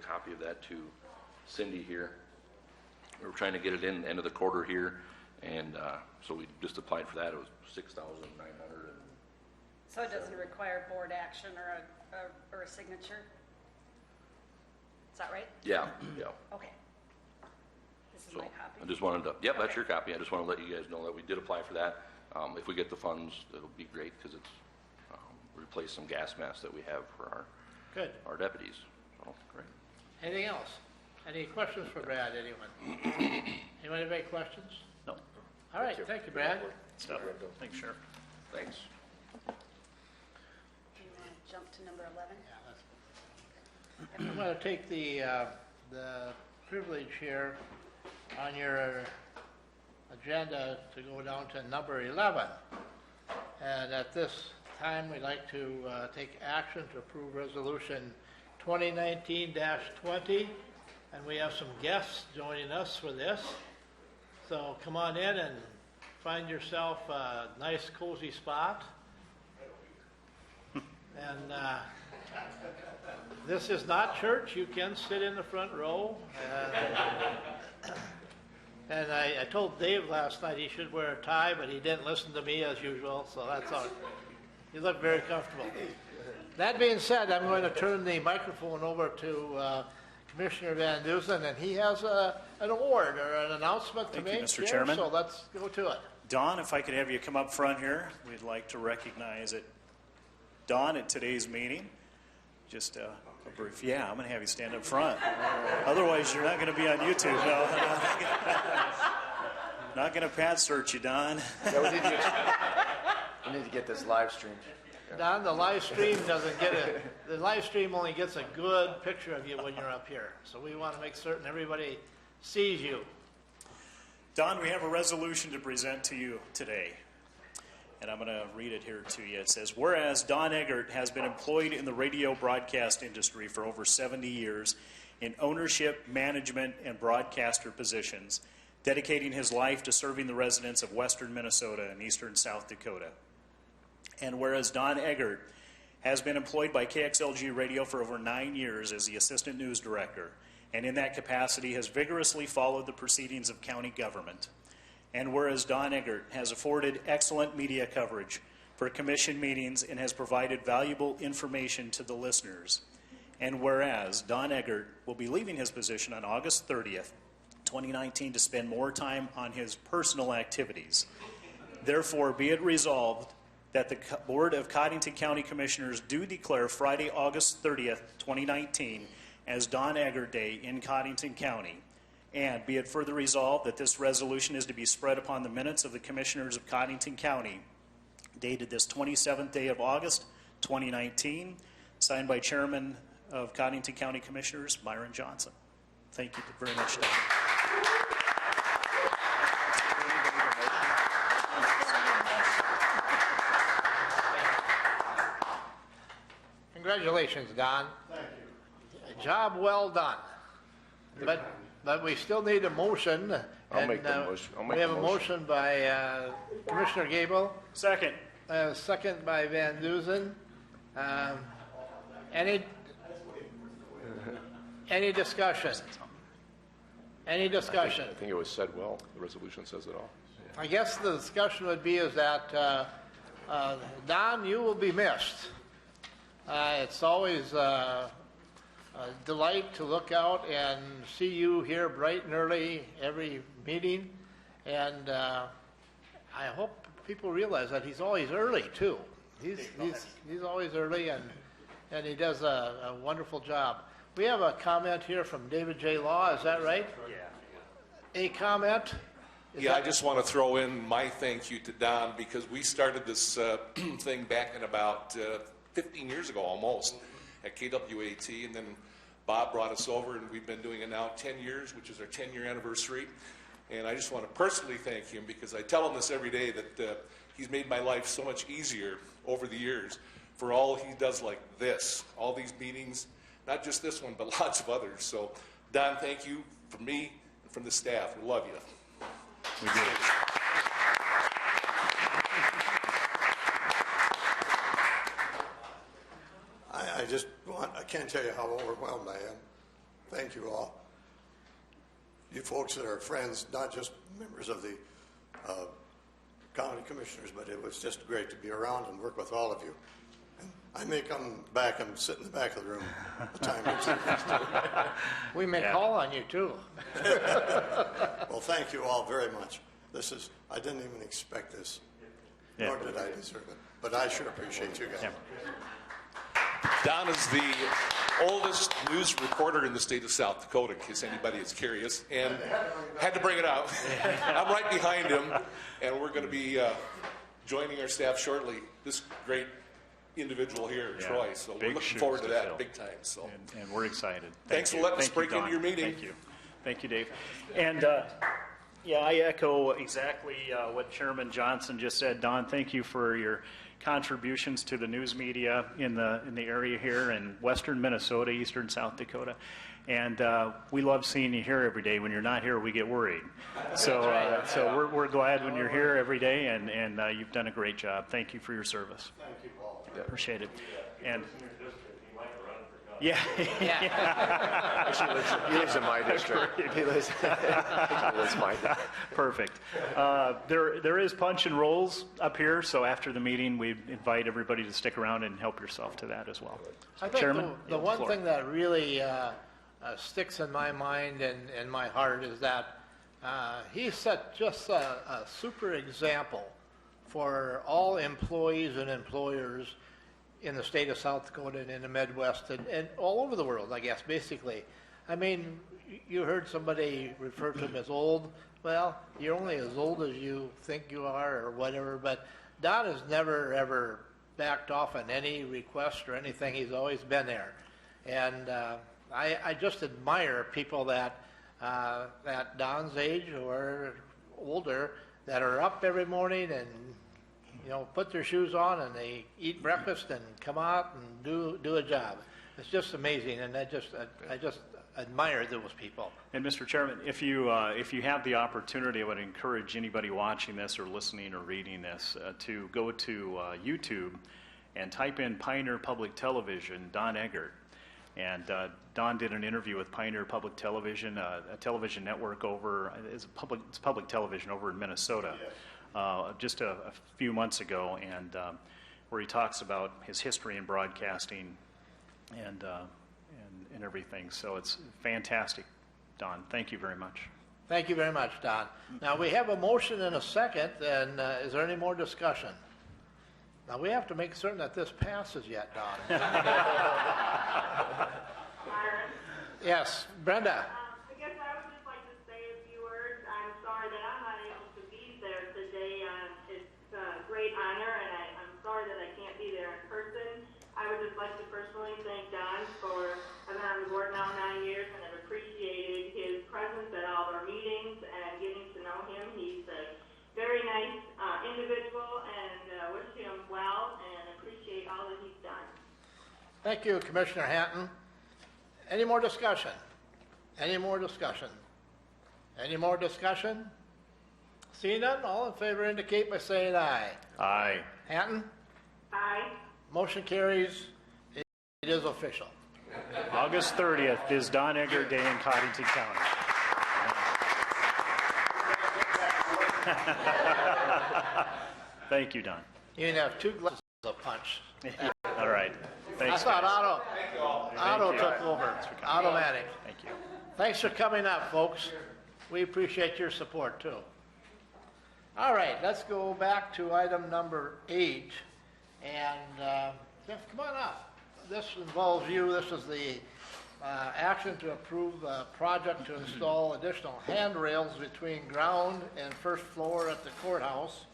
copy of that to Cindy here. We were trying to get it in end of the quarter here, and so we just applied for that. It was $6,900. So it doesn't require board action or a signature? Is that right? Yeah, yeah. Okay. This is So my copy. I just wanted to, yep, that's Okay. your copy. I just want to let you guys know that we did apply for that. If we get the funds, it'll be great because it's replace some gas masks that we have for Good. our deputies. So, great. Anything else? Any questions for Brad, anyone? Anyone have any questions? No. All right, thank you, Brad. Thanks, Sheriff. Thanks. Do you want to jump to number 11? I'm going to take the privilege here on your agenda to go down to number 11. And at this time, we'd like to take action to approve resolution 2019-20. And we have some guests joining us for this. So come on in and find yourself a nice cozy spot. And this is not church. You can sit in the front row. And I told Dave last night he should wear a tie, but he didn't listen to me as usual, so that's all. You look very comfortable. That being said, I'm going to turn the microphone over to Commissioner Van Dusen, and he has an award or an announcement to make. Thank you, Mr. Chairman. So let's go to it. Don, if I could have you come up front here, we'd like to recognize it. Don at today's meeting. Just a brief, yeah, I'm going to have you stand up front. Otherwise, you're not going to be on YouTube. No, not going to pat search you, Don. Yeah, we need to get this live streamed. Don, the live stream doesn't get it. The live stream only gets a good picture of you when you're up here. So we want to make certain everybody sees you. Don, we have a resolution to present to you today. And I'm going to read it here to you. It says, whereas Don Eggert has been employed in the radio broadcast industry for over 70 years in ownership, management, and broadcaster positions, dedicating his life to serving the residents of western Minnesota and eastern South Dakota. And whereas Don Eggert has been employed by KXLG Radio for over 9 years as the assistant news director, and in that capacity has vigorously followed the proceedings of county government. And whereas Don Eggert has afforded excellent media coverage for commission meetings and has provided valuable information to the listeners. And whereas Don Eggert will be leaving his position on August 30th, 2019 to spend more time on his personal activities. Therefore, be it resolved that the Board of Cottington County Commissioners do declare Friday, August 30th, 2019 as Don Eggert Day in Cottington County. And be it further resolved that this resolution is to be spread upon the minutes of the Commissioners of Cottington County, dated this 27th day of August, 2019, signed by Chairman of Cottington County Commissioners, Myron Johnson. Thank you very much, Don. Congratulations, Don. Thank you. Job well done. But we still need a motion. I'll make the motion. We have a motion by Commissioner Gable, Second. second by Van Dusen. Any discussion? Any discussion? I think it was said well. The resolution says it all. I guess the discussion would be is that, Don, you will be missed. It's always a delight to look out and see you here bright and early every meeting. And I hope people realize that he's always early, too. He's always early, and he does a wonderful job. We have a comment here from David J. Law. Is that right? Yeah. A comment? Yeah, I just want to throw in my thank you to Don because we started this thing back in about 15 years ago almost at KWAT, and then Bob brought us over, and we've been doing it now 10 years, which is our 10-year anniversary. And I just want to personally thank him because I tell him this every day that he's made my life so much easier over the years for all he does like this, all these meetings, not just this one, but lots of others. So, Don, thank you from me and from the staff. We love you. We do. I can't tell you how overwhelmed I am Thank you all. You folks that are friends, not just members of the county commissioners, but it was just great to be around and work with all of you. And I may come back and sit in the back of the room the time it's We may call on you too. Well, thank you all very much. I didn't even expect this, nor did I deserve it. But I sure appreciate you guys. Yeah. Don is the oldest news reporter in the state of South Dakota, in case anybody is curious, and had to bring it out. I'm right behind him, and we're going to be joining our staff shortly. This great individual here, Yeah. Troy, so we're Big looking shoes forward to to that fill. big time. So And we're excited. Thanks for you. letting us Thank you, break into Don. your meeting. Thank you. Thank you, Dave. And yeah, I echo exactly what Chairman Johnson just said. Don, thank you for your contributions to the news media in the area here in western Minnesota, eastern South Dakota. And we love seeing you here every day. When you're not here, we get worried. So so we're glad when you're here every day, and you've done a great job. Thank you for your service. Thank you, Paul. Appreciate it. And yeah. He lives in my district. He lives in my district. Perfect. There is punch and rolls up here, so after the meeting, we invite everybody to stick around and help yourself to that as well. I think Chairman, the you have one floor. thing that really sticks in my mind and my heart is that he set just a super example for all employees and employers in the state of South Dakota and in the Midwest and all over the world, I guess, basically. I mean, you heard somebody refer to him as old. Well, you're only as old as you think you are or whatever, but Don has never, ever backed off on any request or anything. He's always been there. And I just admire people that Don's age or older that are up every morning and put their shoes on and they eat breakfast and come out and do a job. It's just amazing, and I just admire those people. And Mr. Chairman, if you have the opportunity, I would encourage anybody watching this or listening or reading this to go to YouTube and type in Pioneer Public Television, Don Eggert. And Don did an interview with Pioneer Public Television, a television network it's public television over in Minnesota, just a few months ago, and where he talks about his history in broadcasting and everything. So it's fantastic, Don. Thank you very much. Thank you very much, Don. Now, we have a motion and a second, and is there any more discussion? Now, we have to make certain that this passes yet, Don. Yes, Brenda. I guess I would just like to say a few words. I'm sorry that I'm not able to be there today. It's a great honor, and I'm sorry that I can't be there in person. I would just like to personally thank Don for, I've been on the board now 9 years, and I've appreciated his presence at all of our meetings and getting to know him. He's a very nice individual, and wish him well and appreciate all that he's done. Thank you, Commissioner Hatton. Any more discussion? Any more discussion? Any more discussion? Seeing none, all in favor indicate by saying aye. Aye. Hatton? Aye. Motion carries. It is official. August 30th is Don Eggert Day in Cottington County. Thank you, Don. You can have 2 glasses of punch. All right. Thanks, I thought guys. Otto you. took over. Automatic. Thank you. Thanks for coming up, folks. We appreciate your support, too. All right, let's go back to item number 8. And Jeff, come on up. This involves you. This is the action to approve a project to install additional handrails between ground and first floor at the courthouse.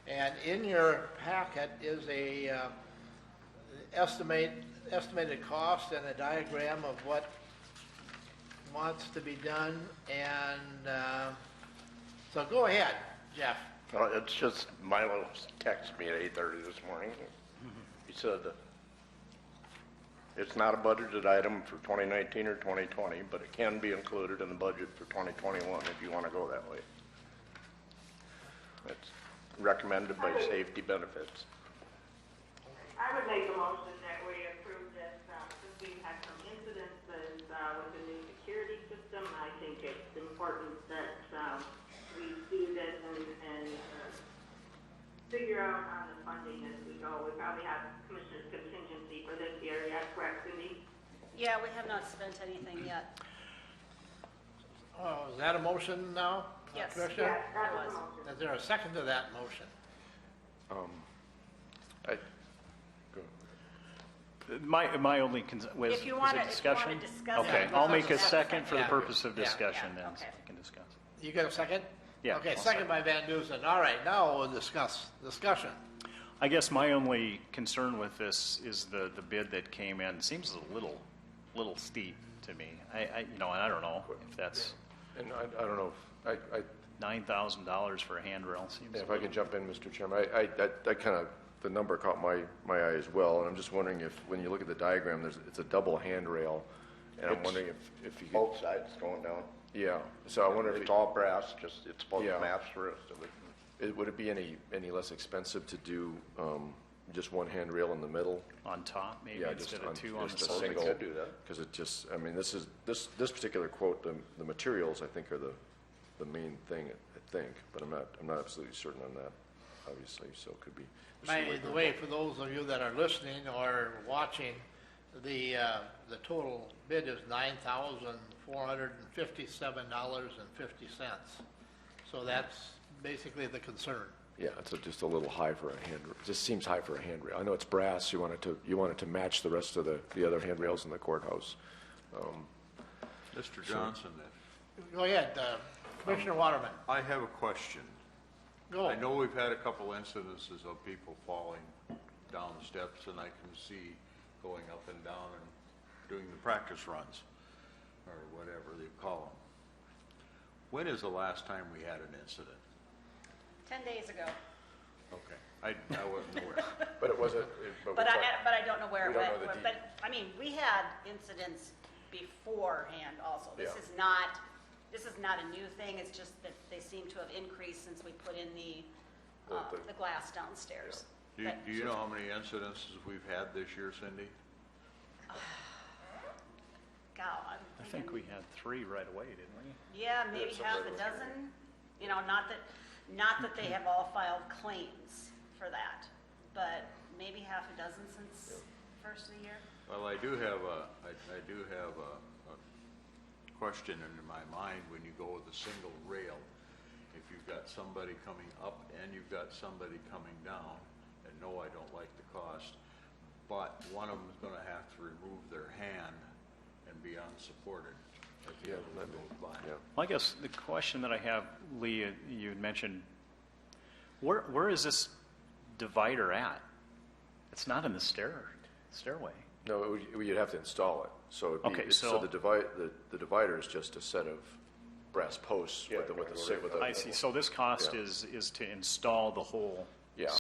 And in your packet is a estimated cost and a diagram of what wants to be done. And so go ahead, Jeff. Well, it's just Milo texted me at 8:30 this morning. He said it's not a budgeted item for 2019 or 2020, but it can be included in the budget for 2021 if you want to go that way. It's recommended by Safety Benefits. I would make a motion that we approve this since we've had some incidences with the new think it's important that we do this and figure out on the funding as we go. We probably have commissioner's contingency for this year. Yeah, correct, Cindy? Yeah, we have not spent anything yet. Oh, is that a motion now? Yes. Commissioner? Yes, that It was was. a motion. Is there a second to that motion? My only was If you is want it to discussion? discuss it. Okay, let's I'll make a have second for the Yeah. purpose of Yeah. discussion, Yeah, then okay. we can discuss. You got a second? Yeah, Okay, I'll second by Van Dusen. All right, now we'll discussion. I guess my only concern with this is the bid that came in seems a little steep to me. And I don't know if that's And I don't know, if $9,000 for a handrail seems. if I could jump in, Mr. Chairman, I kind of, the number caught my eye as well, and I'm just wondering if, when you look at the diagram, it's a double handrail, and I'm wondering if you could, Both sides going down. yeah, so I wonder if, It's all brass, just, it's both Yeah. maps for us to look. would it be any less expensive to do just one handrail in the middle? On top, maybe, Yeah, instead of on- two on the just a side. single. Could do that. Because it just, I mean, this particular quote, the materials, I think, are the main thing, I think, but I'm not absolutely certain on that, obviously, so it could be. By the way, for those of you that are listening or watching, the total bid is $9,457.50. So that's basically the concern. Yeah, it's just a little high for a handrail. It just seems high for a handrail. I know it's brass. You want it to match the rest of the other handrails in the courthouse. Mr. Johnson, Go ahead, Commissioner Waterman. I have a question. Go. I know we've had a couple incidences of people falling down the steps, and I can see going up and down and doing the practice runs, or whatever they call them. When is the last time we had an incident? 10 days ago. Okay, I wasn't aware. But it wasn't. But I don't know where We it don't went. know the But, I mean, we had incidents beforehand also. This Yeah. is not a new thing. It's just that they seem to have increased since we put in the glass downstairs. Do you know how many incidences we've had this year, Cindy? God, I think we had 3 right away, didn't we? yeah, maybe half a dozen. You know, not that they have all filed claims for that, but maybe half a dozen since first of the year. Well, I do have a question in my mind when you go with a single rail. If you've got somebody coming up and you've got somebody coming down, and no, I don't like the cost, but one of them is going to have to remove their hand and be unsupported as the other one goes by. Yeah. Well, I guess the question that I have, Lee, you had mentioned, where is this divider at? It's not in the stairway. No, you'd have to install it. So it'd be, Okay, so so- the divider is just a set of brass posts with the I see. So this cost Yeah. is to install the whole